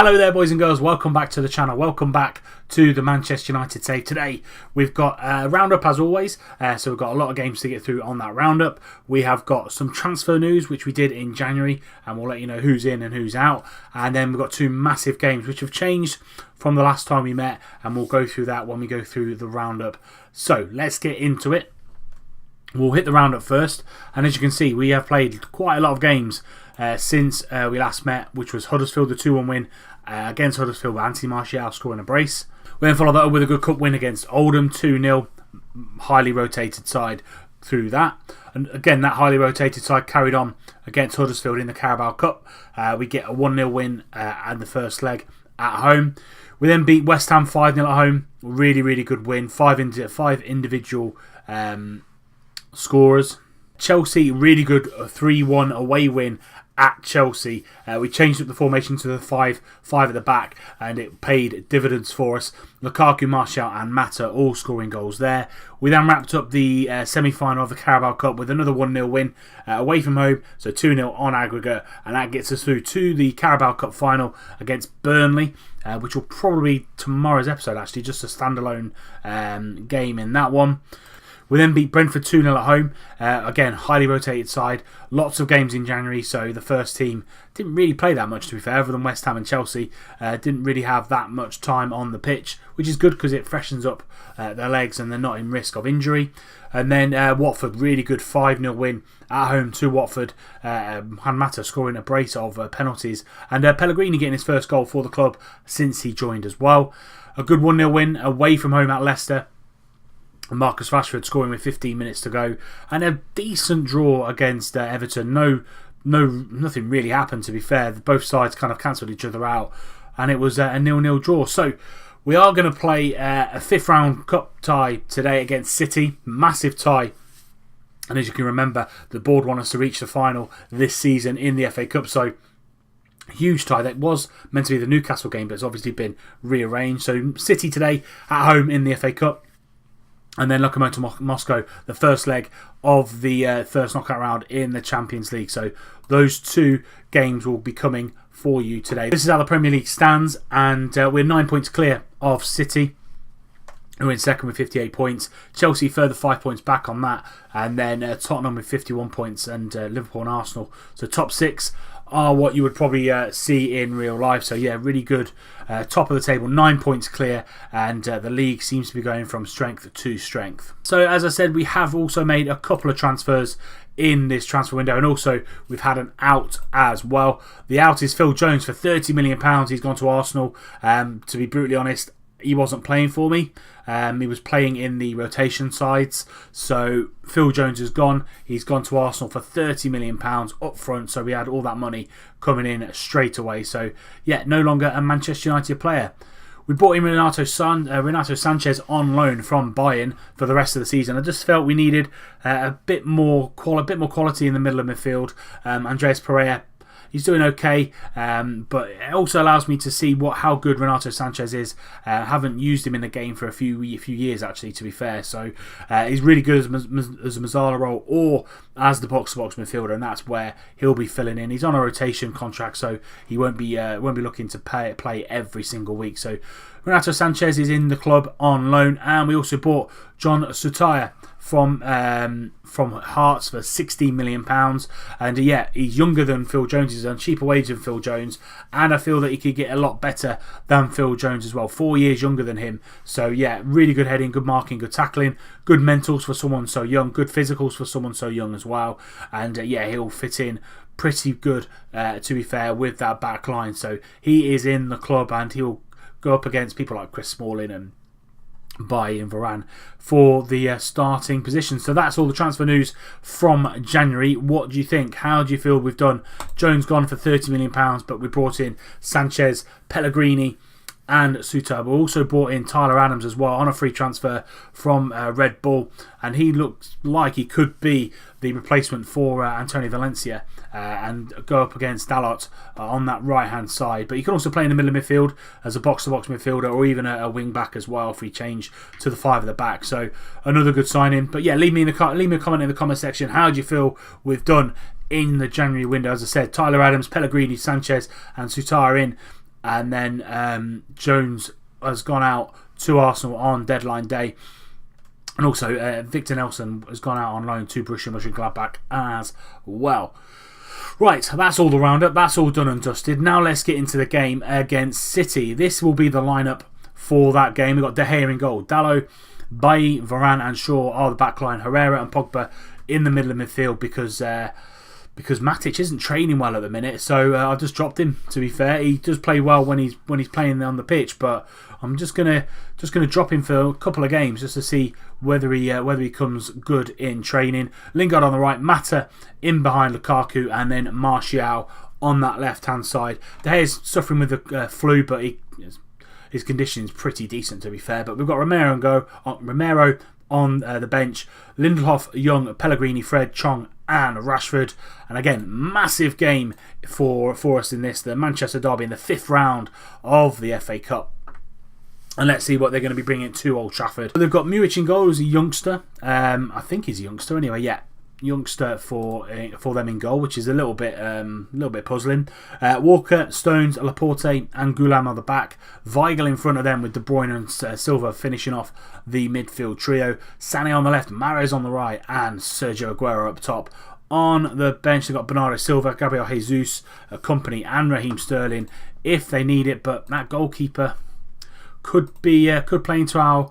Hello there, boys and girls. Welcome back to the channel. Welcome back to the Manchester United save. Today we've got a roundup as always, so we've got a lot of games to get through on that roundup. We have got some transfer news which we did in January, and we'll let you know who's in and who's out. And then we've got two massive games which have changed from the last time we met, and we'll go through that when we go through the roundup. So let's get into it. We'll hit the roundup first, and as you can see, we have played quite a lot of games since we last met, which was Huddersfield, the 2-1 win against Huddersfield with Anthony Martial scoring a brace. We then followed that up with a good cup win against Oldham, 2-0, highly rotated side through that. And again, that highly rotated side carried on against Huddersfield in the Carabao Cup. We get a 1-0 win at the first leg at home. We then beat West Ham 5-0 at home. Really good win. Five individual scorers. Chelsea, really good 3-1 away win at Chelsea. We changed up the formation to the 5 at the back, and it paid dividends for us. Lukaku, Martial and Mata all scoring goals there. We then wrapped up the semi-final of the Carabao Cup with another 1-0 win away from home, so 2-0 on aggregate, and that gets us through to the Carabao Cup final against Burnley, which will probably be tomorrow's episode actually, just a standalone game in that one. We then beat Brentford 2-0 at home. Again, highly rotated side. Lots of games in January, so the first team didn't really play that much, to be fair, other than West Ham and Chelsea. Didn't really have that much time on the pitch, which is good because it freshens up their legs and they're not in risk of injury. And then Watford, really good 5-0 win at home to Watford. Mata scoring a brace of penalties. And Pellegrini getting his first goal for the club since he joined as well. A good 1-0 win away from home at Leicester. Marcus Rashford scoring with 15 minutes to go, and a decent draw against Everton. Nothing really happened, to be fair. Both sides kind of cancelled each other out, and it was a 0-0 draw. So we are going to play a 5th round cup tie today against City. Massive tie. And as you can remember, the board want us to reach the final this season in the FA Cup. So huge tie. That was meant to be the Newcastle game, but it's obviously been rearranged. So City today at home in the FA Cup. And then Lokomotiv Moscow, the first leg of the first knockout round in the Champions League. So those two games will be coming for you today. This is how the Premier League stands, and we're 9 points clear of City, who are in second with 58 points. Chelsea further 5 points back on that, and then Tottenham with 51 points, and Liverpool and Arsenal. So top 6 are what you would probably see in real life. So yeah, really good. Top of the table, 9 points clear, and the league seems to be going from strength to strength. So as I said, we have also made a couple of transfers in this transfer window, and also we've had an out as well. The out is Phil Jones for £30 million. He's gone to Arsenal. To be brutally honest, he wasn't playing for me. He was playing in the rotation sides. So Phil Jones is gone. He's gone to Arsenal for £30 million up front. So we had all that money coming in straight away. So yeah, no longer a Manchester United player. We brought in Renato Sanchez on loan from Bayern for the rest of the season. I just felt we needed a bit more quality in the middle of midfield. Andreas Pereira, he's doing okay, but it also allows me to see how good Renato Sanchez is. Haven't used him in the game for a few years, actually, to be fair. So he's really good as a Mazzala role or as the box-to-box midfielder, and that's where he'll be filling in. He's on a rotation contract, so he won't be looking to play every single week. So Renato Sanchez is in the club on loan, and we also bought John Sutaya from Hearts for £16 million, and yeah, he's younger than Phil Jones. He's on cheaper wage than Phil Jones, and I feel that he could get a lot better than Phil Jones as well. 4 years younger than him, so yeah, really good heading, good marking, good tackling, good mentals for someone so young, good physicals for someone so young as well, and yeah, he'll fit in pretty good, to be fair, with that back line. So he is in the club, and he'll go up against people like Chris Smalling and Bailly and Varane for the starting position. So that's all the transfer news from January. What do you think? How do you feel we've done? Jones gone for £30 million, but we brought in Sanchez, Pellegrini and Suter. We also brought in Tyler Adams as well on a free transfer from Red Bull, and he looks like he could be the replacement for Antonio Valencia and go up against Dalot on that right hand side. But you can also play in the middle of midfield as a box-to-box midfielder, or even a wing back as well if we change to the 5 at the back. So another good signing. But yeah, leave me a comment in the comment section. How do you feel we've done in the January window? As I said, Tyler Adams, Pellegrini, Sanchez and Suter in. and then Jones has gone out to Arsenal on deadline day. And also, Victor Nelson has gone out on loan to Borussia Mönchengladbach as well. Right, that's all the roundup. That's all done and dusted. Now let's get into the game against City. This will be the lineup for that game. We've got De Gea in goal. Dalot, Bailly, Varane and Shaw are the backline. Herrera and Pogba in the middle of midfield because Matic isn't training well at the minute. So I just dropped him, to be fair. He does play well when he's playing on the pitch, but I'm just gonna drop him for a couple of games just to see whether he comes good in training. Lingard on the right, Mata in behind Lukaku, and then Martial on that left hand side. De Gea's suffering with the flu, but his condition is pretty decent, to be fair. But we've got Romero on the bench, Lindelof, Young, Pellegrini, Fred, Chong and Rashford. And again, massive game for us in this, the Manchester derby in the 5th round of the FA Cup. And let's see what they're going to be bringing to Old Trafford. They've got Muric in goal, who's a youngster. I think he's a youngster anyway. Yeah, youngster for them in goal, which is a little bit puzzling. Walker, Stones, Laporte, and Goulam on the back. Weigl in front of them with De Bruyne and Silva finishing off the midfield trio. Sané on the left, Mahrez on the right, and Sergio Aguero up top. On the bench, they've got Bernardo Silva, Gabriel Jesus, Kompany, and Raheem Sterling if they need it. But that goalkeeper could play into our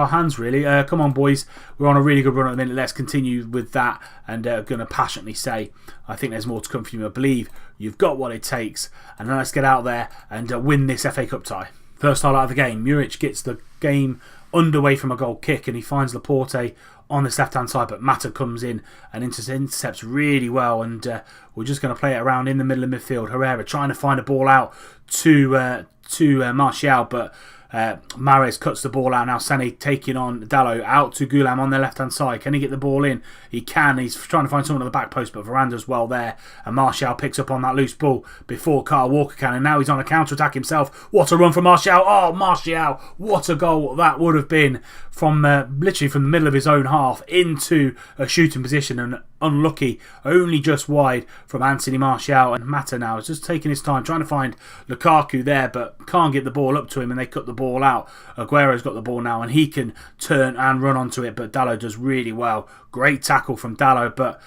hands, really. Come on, boys. We're on a really good run at the minute. Let's continue with that. And going to passionately say, I think there's more to come from you. I believe you've got what it takes. And then let's get out there and win this FA Cup tie. First highlight of the game. Muric gets the game underway from a goal kick, and he finds Laporte on this left-hand side, but Mata comes in and intercepts really well. And we're just going to play it around in the middle of midfield. Herrera trying to find a ball out to Martial, but Mahrez cuts the ball out. Now Sané taking on Dalot, out to Goulam on the left hand side. Can he get the ball in? He can. He's trying to find someone on the back post, but Veranda's well there, and Martial picks up on that loose ball before Kyle Walker can, and now he's on a counter attack himself. What a run from Martial. Oh, Martial, what a goal that would have been, from literally from the middle of his own half into a shooting position, and unlucky, only just wide from Anthony Martial. And Mata now is just taking his time trying to find Lukaku there, but can't get the ball up to him, and they cut the ball out. Aguero's got the ball now, and he can turn and run onto it, but Dalot does really well. Great tackle from Dalot, but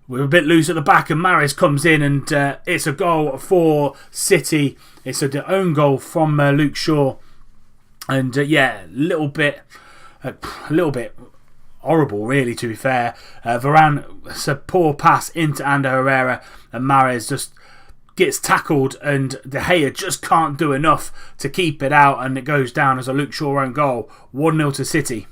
we're a bit loose at the back, and Mahrez comes in, and it's a goal for City. It's an own goal from Luke Shaw, and a little bit horrible, really, to be fair. Varane, it's a poor pass into Ander Herrera, and Mahrez just gets tackled, and De Gea just can't do enough to keep it out, and it goes down as a Luke Shaw own goal. 1-0 to City.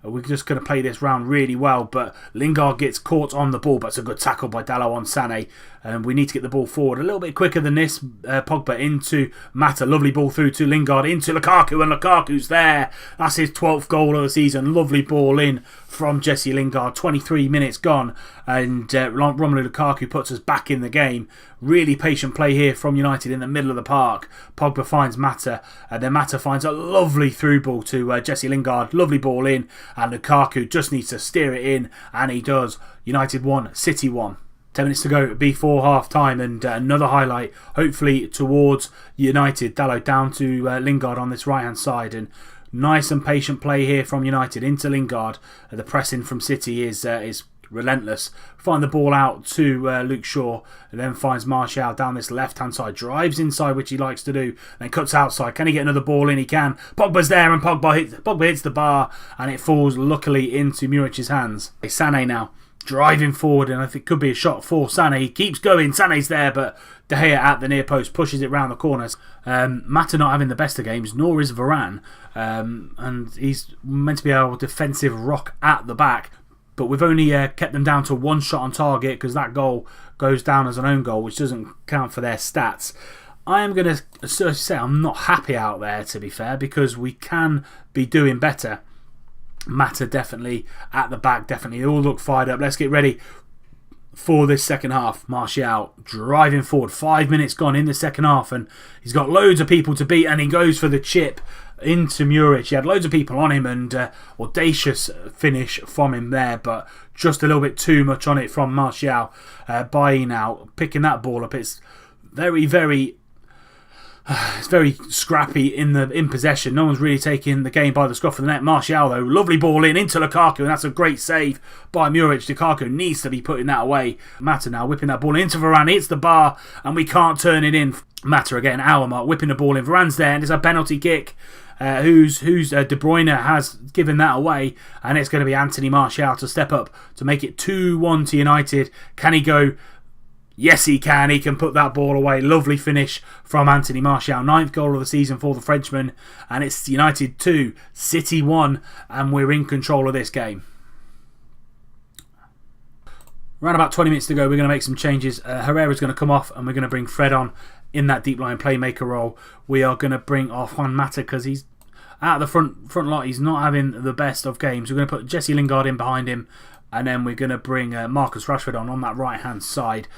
We're just going to play this round really well, but Lingard gets caught on the ball, but it's a good tackle by Dalot on Sané. And we need to get the ball forward a little bit quicker than this. Pogba into Mata, lovely ball through to Lingard, into Lukaku, and Lukaku's there. That's his 12th goal of the season. Lovely ball in from Jesse Lingard. 23 minutes gone, and Romelu Lukaku puts us back in the game. Really patient play here from United in the middle of the park. Pogba finds Mata, and then Mata finds a lovely through ball to Jesse Lingard. Lovely ball in, and Lukaku just needs to steer it in, and he does. United 1, City 1. 10 minutes to go before half time, and another highlight hopefully towards United. Dalot down to Lingard on this right hand side, and nice and patient play here from United into Lingard. The pressing from City is relentless. Find the ball out to Luke Shaw, and then finds Martial down this left hand side, drives inside, which he likes to do, then cuts outside. Can he get another ball in? He can. Pogba's there, and Pogba hits the bar, and it falls luckily into Muric's hands. Sané now driving forward, and I think it could be a shot for Sané. He keeps going, Sané's there, but De Gea at the near post pushes it round the corners. Mata not having the best of games, nor is Varane, and he's meant to be our defensive rock at the back, but we've only kept them down to one shot on target, because that goal goes down as an own goal, which doesn't count for their stats. I am going to say I'm not happy out there, to be fair, because we can be doing better. Mata definitely at the back, definitely. They all look fired up. Let's get ready for this second half. Martial driving forward. 5 minutes gone in the second half, and he's got loads of people to beat, and he goes for the chip into Muric. He had loads of people on him, and audacious finish from him there, but just a little bit too much on it from Martial. Bailly now picking that ball up. It's very, very It's very scrappy in possession. No one's really taking the game by the scruff of the neck. Martial, though, lovely ball into Lukaku, and that's a great save by Muric. Lukaku needs to be putting that away. Mata now whipping that ball into Varane, hits the bar, and we can't turn it in. Mata again, hour mark, whipping the ball in. Varane's there, and it's a penalty kick. Who's De Bruyne has given that away, and it's going to be Anthony Martial to step up to make it 2-1 to United. Can he go? Yes, he can. He can put that ball away. Lovely finish from Anthony Martial. 9th goal of the season for the Frenchman. And it's United 2, City 1. And we're in control of this game. Around about 20 minutes to go, we're going to make some changes. Herrera's going to come off and we're going to bring Fred on in that deep line playmaker role. We are going to bring off Juan Mata because he's out of the front lot. He's not having the best of games. We're going to put Jesse Lingard in behind him. And then we're going to bring Marcus Rashford on that right-hand side.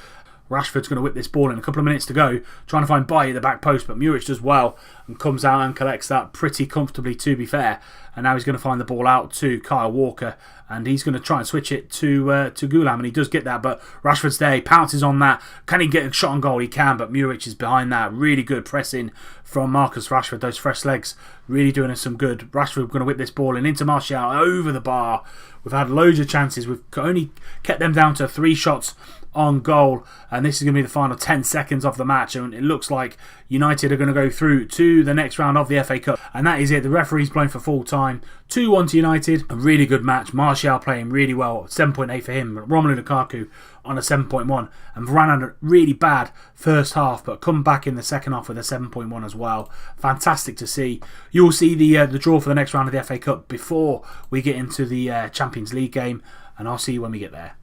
Rashford's going to whip this ball in a couple of minutes to go, trying to find Bailly at the back post, but Muric does well and comes out and collects that pretty comfortably, to be fair. And now he's going to find the ball out to Kyle Walker, and he's going to try and switch it to Goulam, and he does get that, but Rashford's there, he pounces on that. Can he get a shot on goal? He can, but Muric is behind that. Really good pressing from Marcus Rashford, those fresh legs really doing us some good. Rashford going to whip this ball in into Martial over the bar. We've had loads of chances, we've only kept them down to 3 shots on goal, and this is going to be the final 10 seconds of the match, and it looks like United are going to go through to the next round of the FA Cup, and that is it. The referee's blown for full time. 2-1 to United. A really good match. Martial playing really well. 7.8 for him. Romelu Lukaku on a 7.1, and Varane had a really bad first half, but come back in the second half with a 7.1 as well. Fantastic to see. You'll see the draw for the next round of the FA Cup before we get into the Champions League game, and I'll see you when we get there.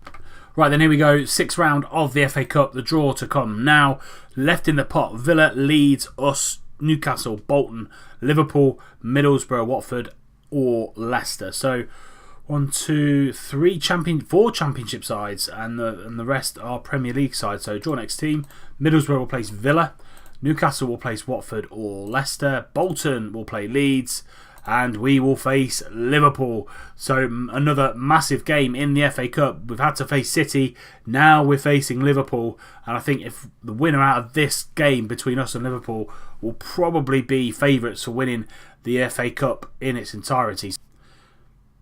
Right then, here we go. 6th round of the FA Cup. The draw to come now. Left in the pot: Villa, Leeds, us, Newcastle, Bolton, Liverpool, Middlesbrough, Watford, or Leicester. So 4 championship sides, and the rest are Premier League sides. So draw next team: Middlesbrough will place Villa, Newcastle will place Watford or Leicester, Bolton will play Leeds, and we will face Liverpool. So another massive game in the FA Cup. We've had to face City, now we're facing Liverpool, and I think if the winner out of this game between us and Liverpool will probably be favourites for winning the FA Cup in its entirety.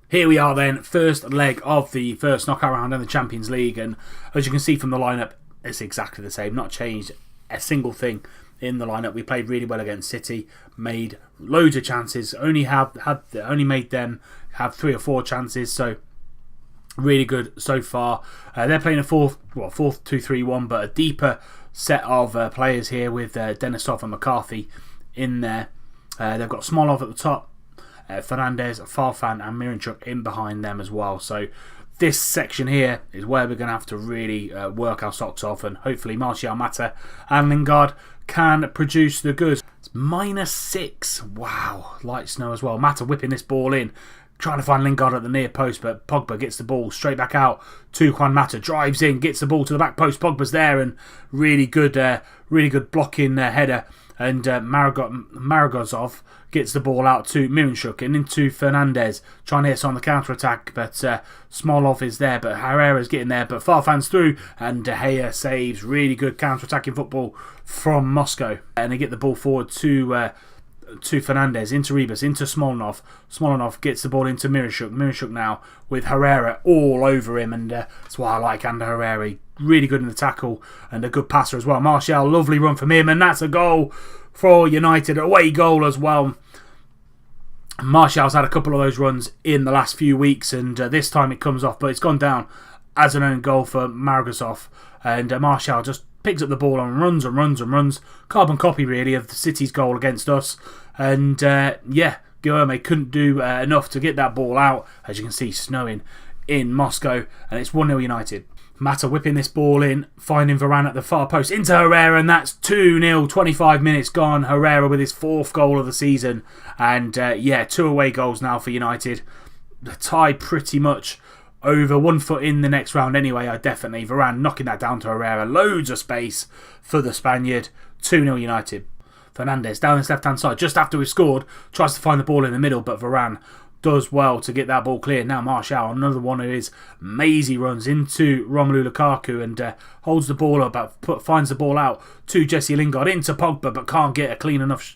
Here we are then, first leg of the first knockout round in the Champions League, and as you can see from the lineup, it's exactly the same, not changed a single thing in the lineup. We played really well against City, made loads of chances, only made them have 3 or 4 chances, so really good so far. They're playing a 4-2-3-1, but a deeper set of players here with Denisov and McCarthy in there. They've got Smolov at the top, Fernandes, Farfan and Miranchuk in behind them as well. So this section here is where we're going to have to really work our socks off, and hopefully Martial, Mata and Lingard can produce the goods. It's -6. Wow, light snow as well. Mata whipping this ball in, trying to find Lingard at the near post, but Pogba gets the ball straight back out to Juan Mata. Drives in, gets the ball to the back post. Pogba's there, and really good blocking header. And Maragozov gets the ball out to Miranchuk and into Fernandes, trying to hit us on the counter-attack, but Smolov is there, but Herrera's getting there, but Farfan's through, and De Gea saves. Really good counter-attacking football from Moscow. And they get the ball forward to Fernandes, into Rebus, into Smolnov. Smolnov gets the ball into Miranchuk. Miranchuk now with Herrera all over him, and that's why I like Ander Herrera. Really good in the tackle and a good passer as well. Martial, lovely run from him, and that's a goal for United. Away goal as well. Martial's had a couple of those runs in the last few weeks, and this time it comes off, but it's gone down as an own goal for Maragosov, and Martial just picks up the ball and runs and runs and runs. Carbon copy really of the City's goal against us, and Guilherme couldn't do enough to get that ball out. As you can see, snowing in Moscow, and it's 1-0 United. Mata whipping this ball in, finding Varane at the far post into Herrera, and that's 2-0, 25 minutes gone. Herrera with his 4th goal of the season, and 2 away goals now for United. The tie pretty much over 1 foot in the next round anyway. Varane knocking that down to Herrera. Loads of space for the Spaniard. 2-0 United. Fernandes down this left hand side just after we've scored, tries to find the ball in the middle, but Varane does well to get that ball clear. Now Martial, another one of his mazy runs into Romelu Lukaku and holds the ball up, finds the ball out to Jesse Lingard, into Pogba, but can't get a clean enough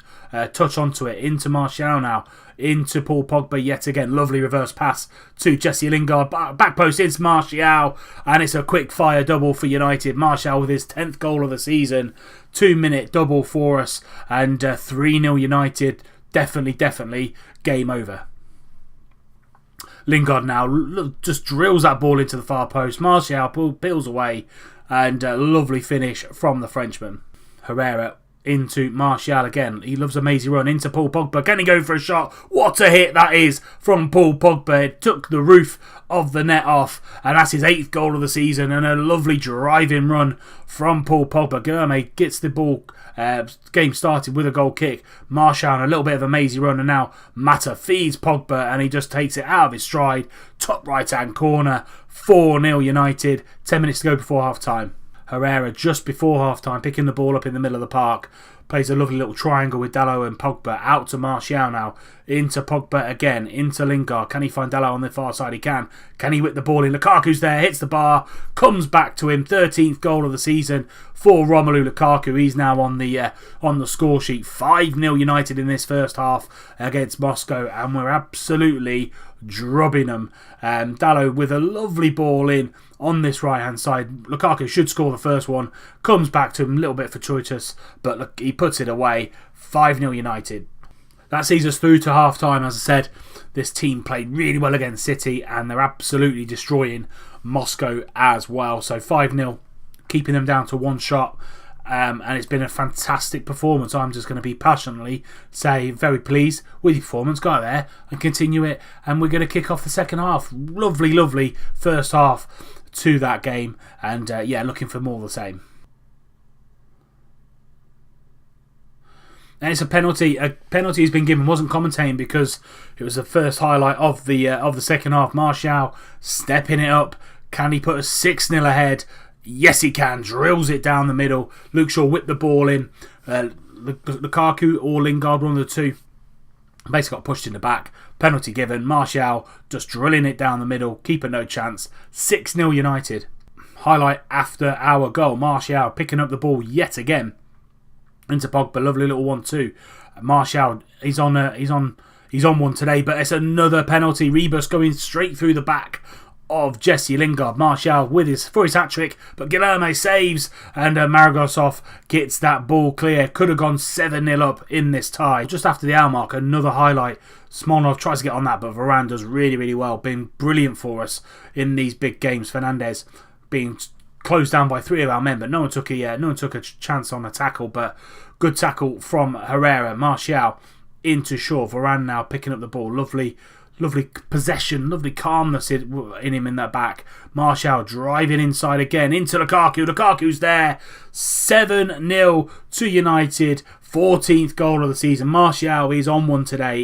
touch onto it. Into Martial now, into Paul Pogba yet again. Lovely reverse pass to Jesse Lingard, back post into Martial, and it's a quick fire double for United. Martial with his 10th goal of the season, 2-minute double for us, and 3-0 United. Definitely game over. Lingard now just drills that ball into the far post. Martial peels away, and a lovely finish from the Frenchman. Herrera into Martial again. He loves a mazy run into Paul Pogba. Can he go for a shot? What a hit that is from Paul Pogba. It took the roof of the net off, and that's his 8th goal of the season, and a lovely driving run from Paul Pogba. Germe gets the ball, game started with a goal kick. Martial a little bit of a mazy run, and now Mata feeds Pogba, and he just takes it out of his stride. Top right hand corner, 4-0 United, 10 minutes to go before half time. Herrera just before half time, picking the ball up in the middle of the park, plays a lovely little triangle with Dalot and Pogba. Out to Martial now, into Pogba again, into Lingard. Can he find Dalot on the far side? He can. Can he whip the ball in? Lukaku's there, hits the bar, comes back to him. 13th goal of the season for Romelu Lukaku. He's now on the score sheet. 5-0 United in this first half against Moscow, and we're absolutely drubbing them. Dalot with a lovely ball in on this right hand side. Lukaku should score the first one, comes back to him a little bit fortuitous, but look, he puts it away. 5-0 United. That sees us through to half time. As I said, this team played really well against City, and they're absolutely destroying Moscow as well. So 5-0, keeping them down to one shot. And it's been a fantastic performance. I'm just going to be passionately say very pleased with your performance. Go out there and continue it, and we're going to kick off the second half. Lovely first half to that game, and looking for more of the same. And it's a penalty. A penalty has been given. Wasn't commentating because it was the first highlight of the second half. Martial stepping it up. Can he put us 6-0 ahead? Yes, he can. Drills it down the middle. Luke Shaw whipped the ball in. Lukaku or Lingard, one of the two, basically got pushed in the back. Penalty given. Martial just drilling it down the middle. Keeper no chance. 6-0 United. Highlight after our goal. Martial picking up the ball yet again into Pogba. Lovely little 1-2. Martial, he's on one today, but it's another penalty. Rebus going straight through the back of Jesse Lingard. Martial for his hat-trick, but Guilherme saves, and Maragosov gets that ball clear. Could have gone 7-0 up in this tie. Just after the hour mark, another highlight. Smolnov tries to get on that, but Varane does really well. Been brilliant for us in these big games. Fernandes being closed down by 3 of our men, but no one took a chance on a tackle, but good tackle from Herrera. Martial into Shaw. Varane now picking up the ball. Lovely possession, lovely calmness in him in that back. Martial driving inside again into Lukaku. Lukaku's there. 7-0 to United. 14th goal of the season. Martial, he's on one today.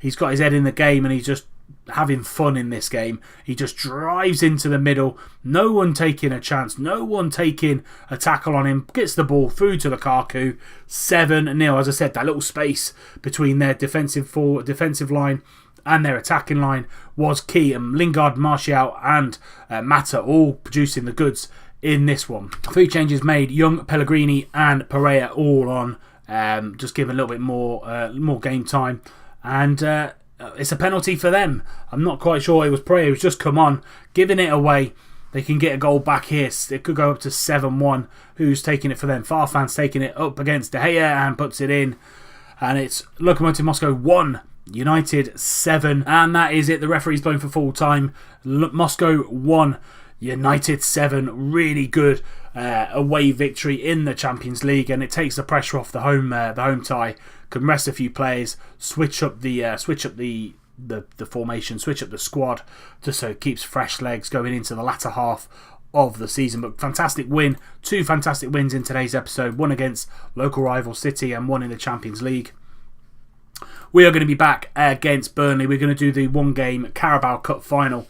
He's got his head in the game, and he's just having fun in this game. He just drives into the middle. No one taking a chance. No one taking a tackle on him. Gets the ball through to Lukaku. 7-0. As I said, that little space between their defensive line and their attacking line was key, and Lingard, Martial and Mata all producing the goods in this one. 3 changes made. Young, Pellegrini and Pereira all on, just give a little bit more game time, and it's a penalty for them. I'm not quite sure. It was Pereira who's just come on, giving it away. They can get a goal back here. It could go up to 7-1. Who's taking it for them? Farfan's taking it up against De Gea and puts it in, and it's Lokomotiv Moscow 1, United 7, and that is it. The referee's blown for full time. Moscow 1, United 7. Really good away victory in the Champions League, and it takes the pressure off the home tie. Can rest a few players, switch up the formation, switch up the squad, just so it keeps fresh legs going into the latter half of the season. But fantastic win, 2 fantastic wins in today's episode. One against local rival City and one in the Champions League. We are going to be back against Burnley. We're going to do the 1-game Carabao Cup final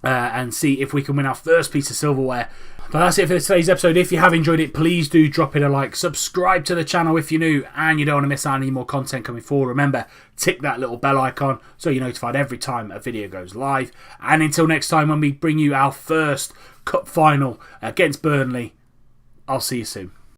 and see if we can win our first piece of silverware But that's it for today's episode. If you have enjoyed it, please do drop it a like. Subscribe to the channel if you're new and you don't want to miss out on any more content coming forward. Remember, tick that little bell icon so you're notified every time a video goes live. And until next time when we bring you our first cup final against Burnley, I'll see you soon.